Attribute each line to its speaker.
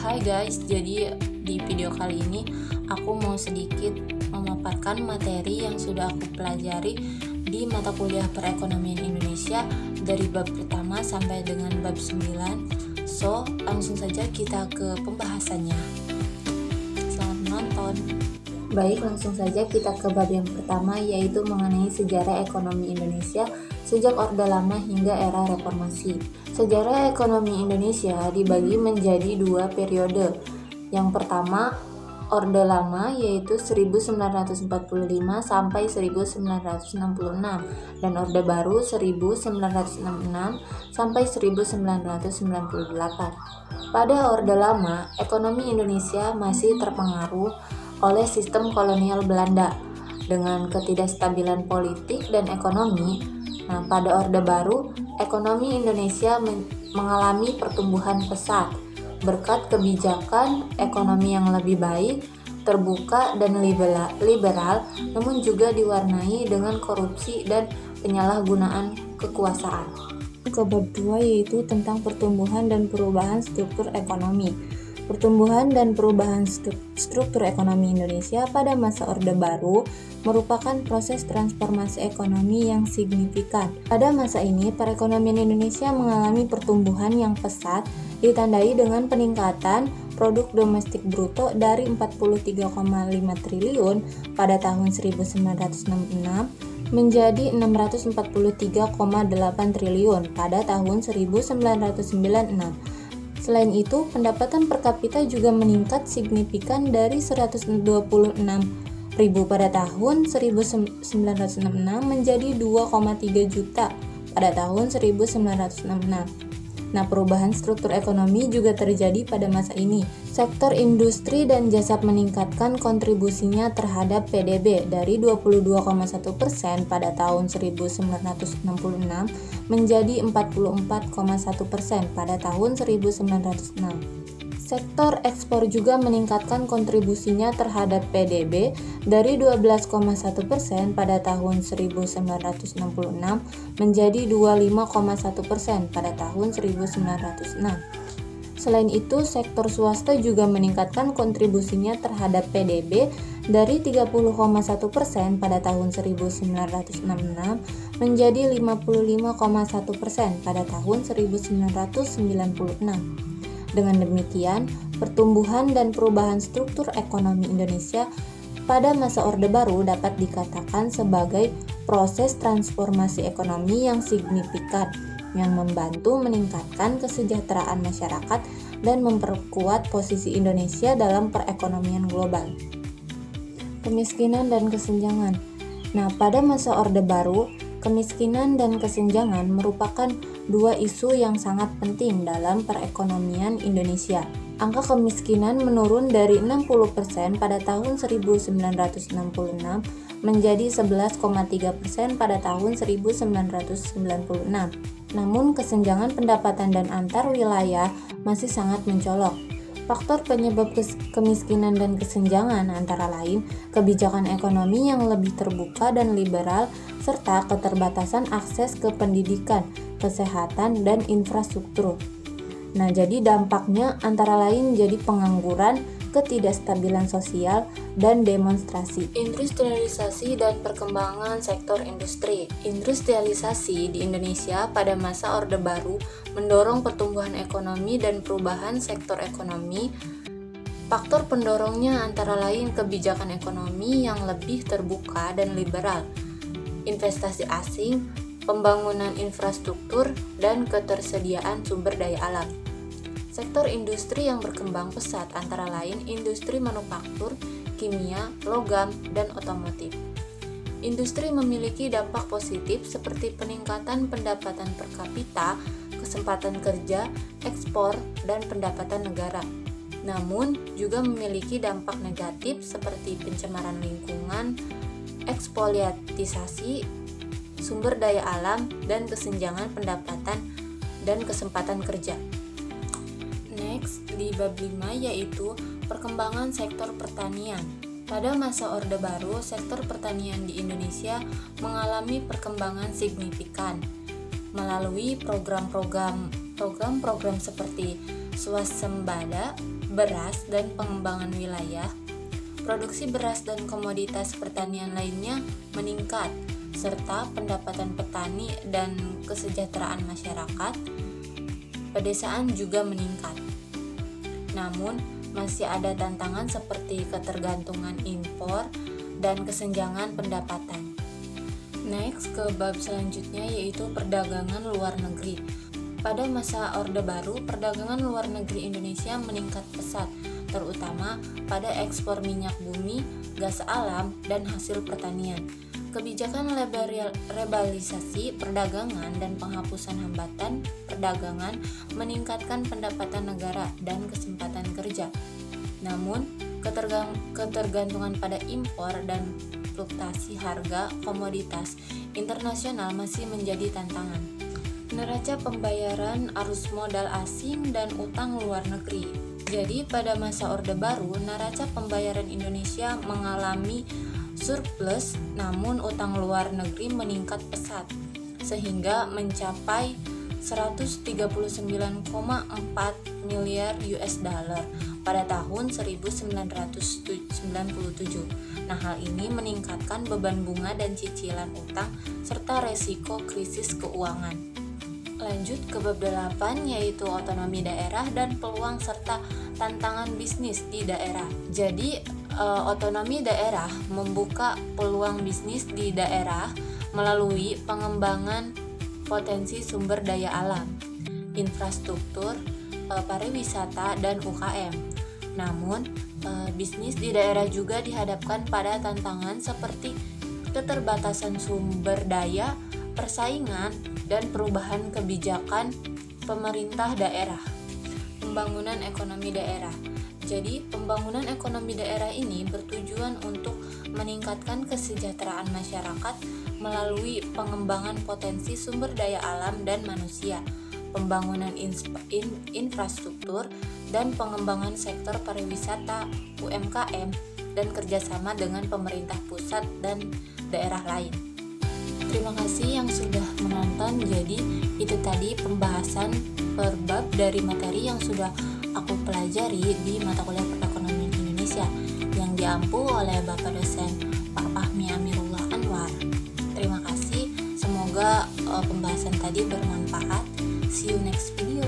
Speaker 1: Hai guys, jadi di video kali ini aku mau sedikit memaparkan materi yang sudah aku pelajari di mata kuliah perekonomian Indonesia dari bab pertama sampai dengan bab 9. So, langsung saja kita ke pembahasannya. Selamat menonton. Baik, langsung saja kita ke bab yang pertama, yaitu mengenai sejarah ekonomi Indonesia sejak Orde Lama hingga era Reformasi. Sejarah ekonomi Indonesia dibagi menjadi dua periode. Yang pertama, Orde Lama, yaitu 1945 sampai 1966, dan Orde Baru 1966 sampai 1998. Pada Orde Lama, ekonomi Indonesia masih terpengaruh oleh sistem kolonial Belanda dengan ketidakstabilan politik dan ekonomi. Pada Orde Baru, ekonomi Indonesia mengalami pertumbuhan pesat berkat kebijakan ekonomi yang lebih baik, terbuka dan liberal, namun juga diwarnai dengan korupsi dan penyalahgunaan kekuasaan. Ke bab 2, yaitu tentang pertumbuhan dan perubahan struktur ekonomi. Pertumbuhan dan perubahan struktur ekonomi Indonesia pada masa Orde Baru merupakan proses transformasi ekonomi yang signifikan. Pada masa ini, perekonomian Indonesia mengalami pertumbuhan yang pesat, ditandai dengan peningkatan produk domestik bruto dari 43,5 triliun pada tahun 1966 menjadi 643,8 triliun pada tahun 1996. Selain itu, pendapatan per kapita juga meningkat signifikan dari 126.000 pada tahun 1966 menjadi 2,3 juta pada tahun 1966. Perubahan struktur ekonomi juga terjadi pada masa ini. Sektor industri dan jasa meningkatkan kontribusinya terhadap PDB dari 22,1% pada tahun 1966 menjadi 44,1% pada tahun 1906. Sektor ekspor juga meningkatkan kontribusinya terhadap PDB dari 12,1% pada tahun 1966 menjadi 25,1% pada tahun 1906. Selain itu, sektor swasta juga meningkatkan kontribusinya terhadap PDB dari 30,1% pada tahun 1966 menjadi 55,1% pada tahun 1996. Dengan demikian, pertumbuhan dan perubahan struktur ekonomi Indonesia pada masa Orde Baru dapat dikatakan sebagai proses transformasi ekonomi yang signifikan yang membantu meningkatkan kesejahteraan masyarakat dan memperkuat posisi Indonesia dalam perekonomian global. Kemiskinan dan kesenjangan. Pada masa Orde Baru, kemiskinan dan kesenjangan merupakan dua isu yang sangat penting dalam perekonomian Indonesia. Angka kemiskinan menurun dari 60% pada tahun 1966 menjadi 11,3% pada tahun 1996. Namun kesenjangan pendapatan dan antar wilayah masih sangat mencolok. Faktor penyebab kemiskinan dan kesenjangan antara lain kebijakan ekonomi yang lebih terbuka dan liberal serta keterbatasan akses ke pendidikan, kesehatan, dan infrastruktur. Jadi dampaknya antara lain jadi pengangguran, ketidakstabilan sosial, dan demonstrasi. Industrialisasi dan perkembangan sektor industri. Industrialisasi di Indonesia pada masa Orde Baru mendorong pertumbuhan ekonomi dan perubahan sektor ekonomi. Faktor pendorongnya antara lain kebijakan ekonomi yang lebih terbuka dan liberal, investasi asing, pembangunan infrastruktur, dan ketersediaan sumber daya alam. Sektor industri yang berkembang pesat antara lain industri manufaktur, kimia, logam, dan otomotif. Industri memiliki dampak positif seperti peningkatan pendapatan per kapita, kesempatan kerja, ekspor, dan pendapatan negara. Namun, juga memiliki dampak negatif seperti pencemaran lingkungan, ekspoliatisasi sumber daya alam, dan kesenjangan pendapatan dan kesempatan kerja. Next, di bab 5 yaitu perkembangan sektor pertanian. Pada masa Orde Baru, sektor pertanian di Indonesia mengalami perkembangan signifikan melalui program-program seperti swasembada, beras, dan pengembangan wilayah, produksi beras dan komoditas pertanian lainnya meningkat, serta pendapatan petani dan kesejahteraan masyarakat pedesaan juga meningkat. Namun, masih ada tantangan seperti ketergantungan impor dan kesenjangan pendapatan. Next, ke bab selanjutnya yaitu perdagangan luar negeri. Pada masa Orde Baru, perdagangan luar negeri Indonesia meningkat pesat, terutama pada ekspor minyak bumi, gas alam, dan hasil pertanian. Kebijakan liberalisasi perdagangan dan penghapusan hambatan perdagangan meningkatkan pendapatan negara dan kesempatan kerja. Namun, ketergantungan pada impor dan fluktuasi harga komoditas internasional masih menjadi tantangan. Neraca pembayaran arus modal asing dan utang luar negeri. Jadi pada masa Orde Baru, neraca pembayaran Indonesia mengalami surplus, namun utang luar negeri meningkat pesat sehingga mencapai 139,4 miliar US dollar pada tahun 1997. Nah, hal ini meningkatkan beban bunga dan cicilan utang serta resiko krisis keuangan. Lanjut ke bab 8 yaitu otonomi daerah dan peluang serta tantangan bisnis di daerah. Jadi, otonomi daerah membuka peluang bisnis di daerah melalui pengembangan potensi sumber daya alam, infrastruktur, pariwisata, dan UKM. Namun, bisnis di daerah juga dihadapkan pada tantangan seperti keterbatasan sumber daya, persaingan, dan perubahan kebijakan pemerintah daerah. Pembangunan ekonomi daerah. Jadi, pembangunan ekonomi daerah ini bertujuan untuk meningkatkan kesejahteraan masyarakat melalui pengembangan potensi sumber daya alam dan manusia, pembangunan infrastruktur, dan pengembangan sektor pariwisata, UMKM, dan kerjasama dengan pemerintah pusat dan daerah lain. Terima kasih yang sudah menonton. Jadi itu tadi pembahasan per bab dari materi yang sudah aku pelajari di mata kuliah perekonomian Indonesia yang diampu oleh Bapak dosen Pak Fahmi Amirullah Anwar. Terima kasih, semoga pembahasan tadi bermanfaat. See you next video.